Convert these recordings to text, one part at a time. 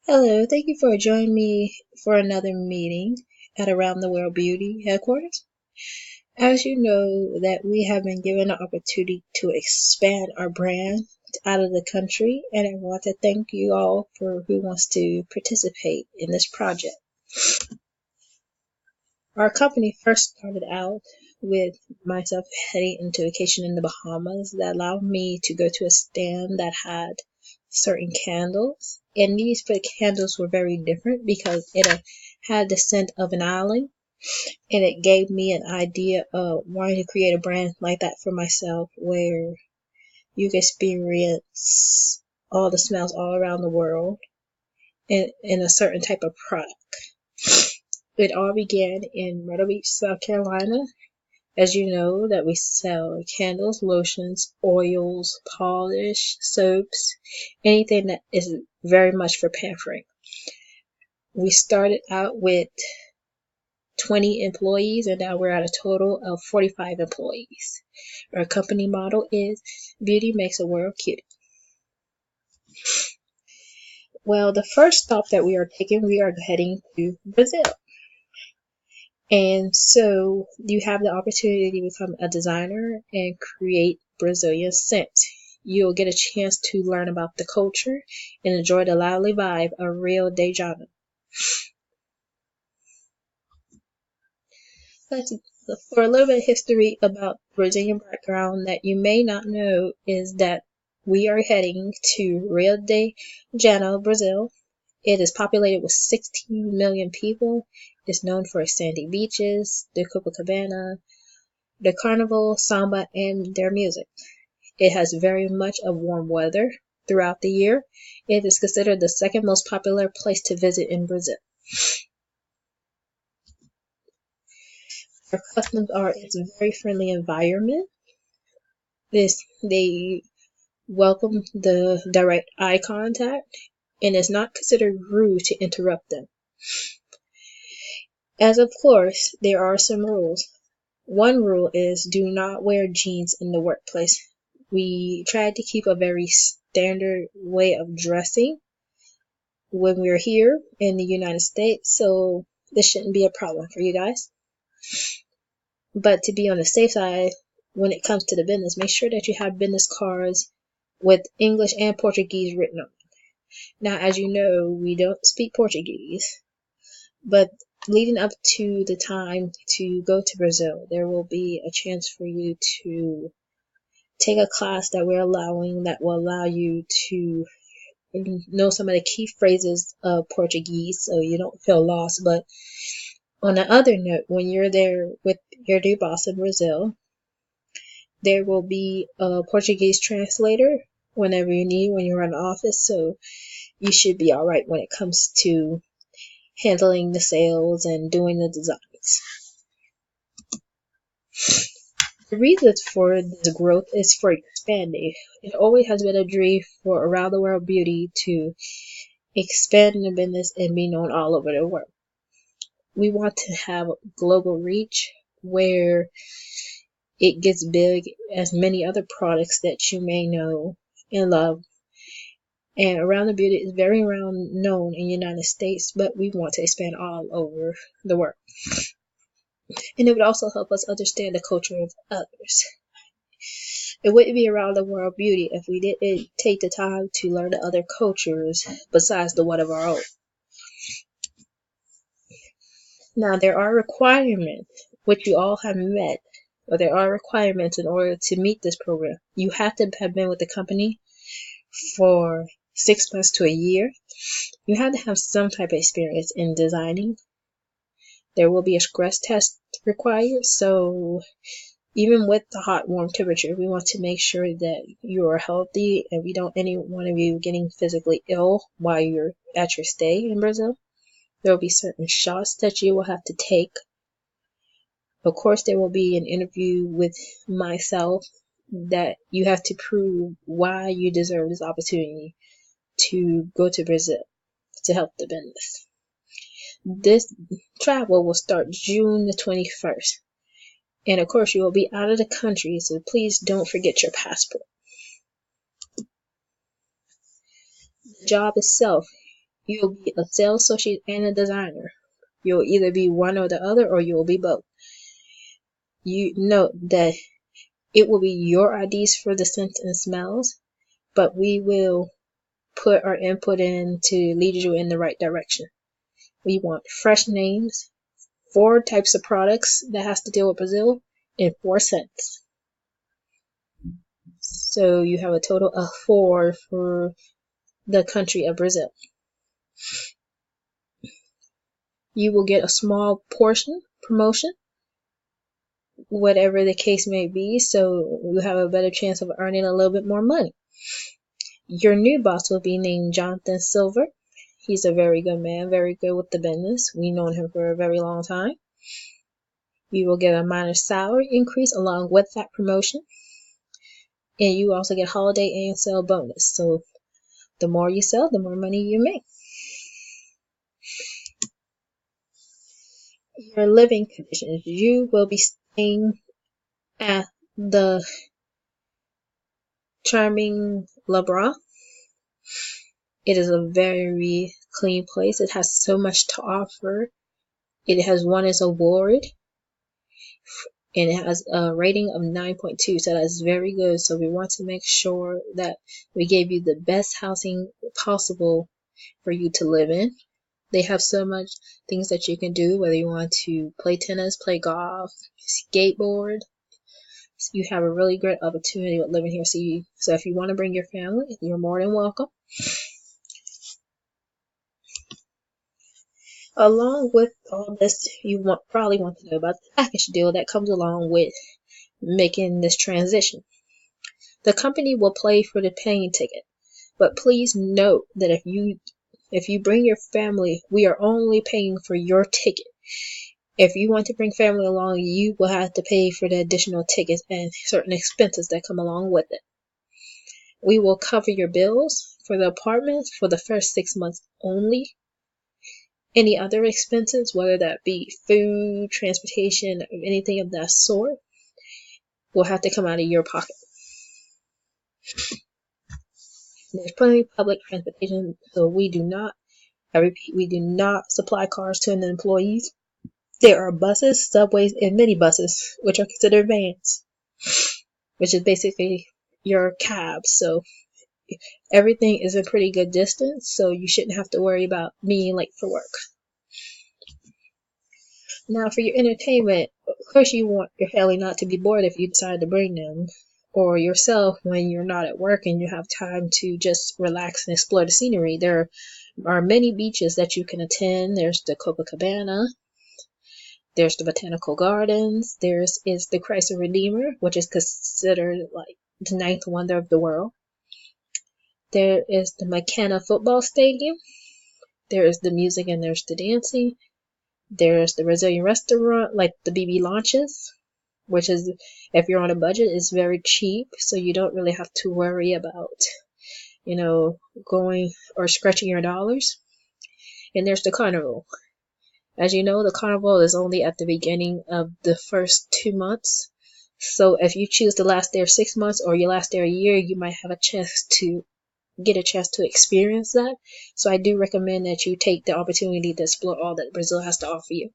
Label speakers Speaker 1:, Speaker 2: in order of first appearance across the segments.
Speaker 1: Hello, thank you for joining me for another meeting at Around the World Beauty headquarters. As you know that we have been given an opportunity to expand our brand out of the country, and I want to thank you all for who wants to participate in this project. Our company first started out with myself heading into vacation in the Bahamas that allowed me to go to a stand that had certain candles, and these candles were very different because it had the scent of an island, and it gave me an idea of wanting to create a brand like that for myself where you can experience all the smells all around the world in a certain type of product. It all began in Myrtle Beach, South Carolina. As you know, that we sell candles, lotions, oils, polish, soaps, anything that is very much for pampering. We started out with 20 employees, and now we're at a total of 45 employees. Our company motto is Beauty Makes a World Cutie. Well, the first stop that we are taking, we are heading to Brazil. And so you have the opportunity to become a designer and create Brazilian scents. You'll get a chance to learn about the culture and enjoy the lively vibe of Rio de Janeiro. For a little bit of history about Brazilian background that you may not know is that we are heading to Rio de Janeiro, Brazil. It is populated with 16 million people. It's known for its sandy beaches, the Copacabana, the carnival, samba, and their music. It has very much of warm weather throughout the year. It is considered the second most popular place to visit in Brazil. Their customs are it's a very friendly environment. They welcome the direct eye contact, and it's not considered rude to interrupt them. As of course, there are some rules. One rule is do not wear jeans in the workplace. We try to keep a very standard way of dressing when we're here in the United States, so this shouldn't be a problem for you guys. But to be on the safe side, when it comes to the business, make sure that you have business cards with English and Portuguese written on. Now, as you know, we don't speak Portuguese, but leading up to the time to go to Brazil, there will be a chance for you to take a class that we're allowing that will allow you to know some of the key phrases of Portuguese so you don't feel lost. But on the other note, when you're there with your new boss in Brazil, there will be a Portuguese translator whenever you need when you're in the office, so you should be all right when it comes to handling the sales and doing the designs. The reason for this growth is for expanding. It always has been a dream for Around the World Beauty to expand the business and be known all over the world. We want to have global reach where it gets big as many other products that you may know and love. And Around the Beauty is very well known in the United States, but we want to expand all over the world. And it would also help us understand the culture of others. It wouldn't be Around the World Beauty if we didn't take the time to learn the other cultures besides the one of our own. Now, there are requirements which you all have met, or there are requirements in order to meet this program. You have to have been with the company for 6 months to a year. You have to have some type of experience in designing. There will be a stress test required, so even with the hot, warm temperature, we want to make sure that you are healthy and we don't any one of you getting physically ill while you're at your stay in Brazil. There will be certain shots that you will have to take. Of course, there will be an interview with myself that you have to prove why you deserve this opportunity to go to Brazil to help the business. This travel will start June the 21st. And of course, you will be out of the country, so please don't forget your passport. The job itself, You'll be a sales associate and a designer. You'll either be one or the other, or you'll be both. You note that it will be your ideas for the scents and smells, but we will put our input in to lead you in the right direction. We want fresh names, 4 types of products that has to deal with Brazil, and 4 scents. So you have a total of 4 for the country of Brazil. You will get a small portion promotion, whatever the case may be, so you have a better chance of earning a little bit more money. Your new boss will be named Jonathan Silver. He's a very good man, very good with the business. We've known him for a very long time. You will get a minor salary increase along with that promotion. And you also get holiday and sale bonus. So the more you sell, the more money you make. Your living conditions. You will be staying at the charming Labra. It is a very clean place. It has so much to offer. It has won its award, and it has a rating of 9.2, so that's very good. So we want to make sure that we gave you the best housing possible for you to live in. They have so much things that you can do, whether you want to play tennis, play golf, skateboard. So you have a really great opportunity with living here. So if you want to bring your family, you're more than welcome. Along with all this, you probably want to know about the package deal that comes along with making this transition. The company will pay for the plane ticket, but please note that if you bring your family, we are only paying for your ticket. If you want to bring family along, you will have to pay for the additional tickets and certain expenses that come along with it. We will cover your bills for the apartment for the first 6 months only. Any other expenses, whether that be food, transportation, or anything of that sort, will have to come out of your pocket. There's plenty of public transportation, so we do not supply cars to the employees. There are buses, subways, and minibuses, which are considered vans, which is basically your cabs. So everything is a pretty good distance, so you shouldn't have to worry about being late for work. Now, for your entertainment, of course you want your family not to be bored if you decide to bring them, or yourself when you're not at work and you have time to just relax and explore the scenery. There are many beaches that you can attend. There's the Copacabana, there's the Botanical Gardens, there's the Christ the Redeemer, which is considered like the 9th wonder of the world. There is the Maracanã football stadium. There is the music and there's the dancing. There's the Brazilian restaurant, like the BB Launches, which is, if you're on a budget, is very cheap, so you don't really have to worry about, going or stretching your dollars. And there's the Carnival. As you know, the Carnival is only at the beginning of the first 2 months. So if you choose to last there 6 months or you last there a year, you might have a chance to experience that. So I do recommend that you take the opportunity to explore all that Brazil has to offer you.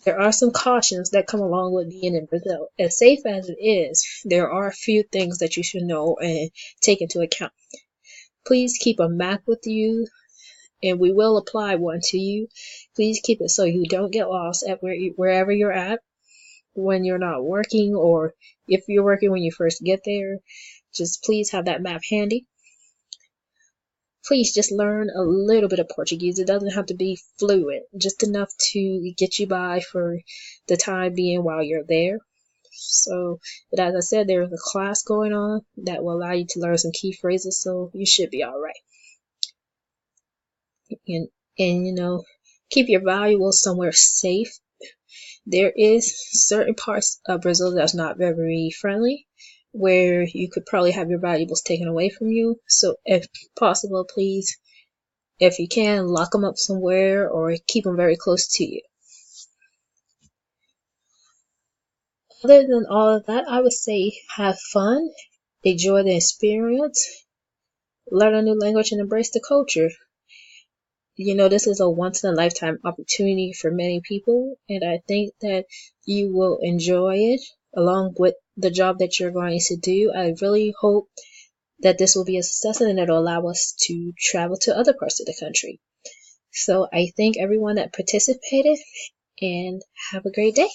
Speaker 1: There are some cautions that come along with being in Brazil. As safe as it is, there are a few things that you should know and take into account. Please keep a map with you, and we will apply one to you. Please keep it so you don't get lost at wherever you're at when you're not working, or if you're working when you first get there. Just please have that map handy. Please just learn a little bit of Portuguese. It doesn't have to be fluent, just enough to get you by for the time being while you're there. So, but as I said, there's a class going on that will allow you to learn some key phrases, so you should be all right. And keep your valuables somewhere safe. There is certain parts of Brazil that's not very friendly, where you could probably have your valuables taken away from you. So if possible, please, if you can, lock them up somewhere or keep them very close to you. Other than all of that, I would say have fun, enjoy the experience, learn a new language, and embrace the culture. This is a once in a lifetime opportunity for many people, and I think that you will enjoy it along with the job that you're going to do. I really hope that this will be a success and it'll allow us to travel to other parts of the country. So I thank everyone that participated and have a great day.